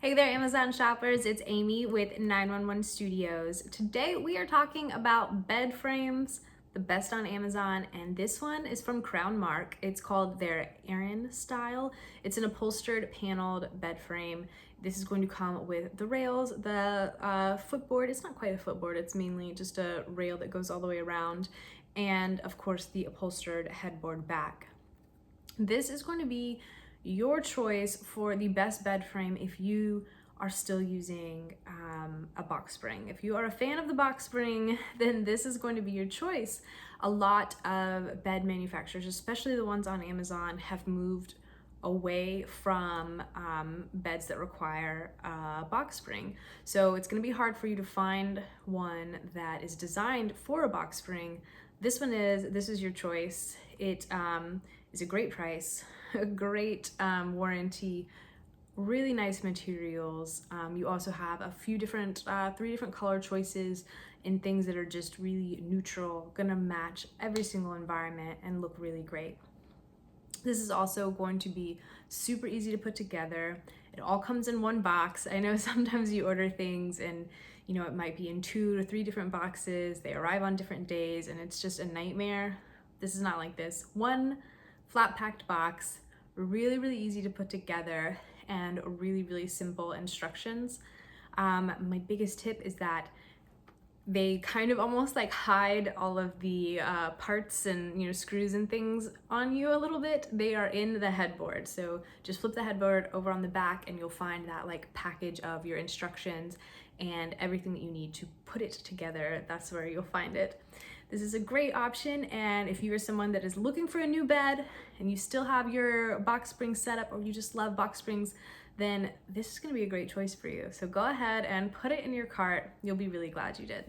Hey there, Amazon shoppers. It's Amy with 911 Studios. Today we are talking about bed frames, the best on Amazon, and this one is from Crown Mark. It's called their Erin style. It's an upholstered paneled bed frame. This is going to come with the rails, the footboard. It's not quite a footboard, it's mainly just a rail that goes all the way around, and of course the upholstered headboard back. This is going to be your choice for the best bed frame if you are still using a box spring. If you are a fan of the box spring, then this is going to be your choice. A lot of bed manufacturers, especially the ones on Amazon, have moved away from beds that require a box spring. So it's going to be hard for you to find one that is designed for a box spring. This is your choice. It is a great price, a great warranty, really nice materials. You also have a few different, 3 different color choices in things that are just really neutral, gonna match every single environment and look really great. This is also going to be super easy to put together. It all comes in one box. I know sometimes you order things and it might be in 2 to 3 different boxes. They arrive on different days and it's just a nightmare. This is not like this. One flat packed box, really easy to put together, and really simple instructions. My biggest tip is that they kind of almost like hide all of the parts and screws and things on you a little bit. They are in the headboard, so just flip the headboard over on the back and you'll find that like package of your instructions and everything that you need to put it together. That's where you'll find it. This is a great option, and if you are someone that is looking for a new bed and you still have your box springs set up, or you just love box springs, then this is going to be a great choice for you. So go ahead and put it in your cart. You'll be really glad you did.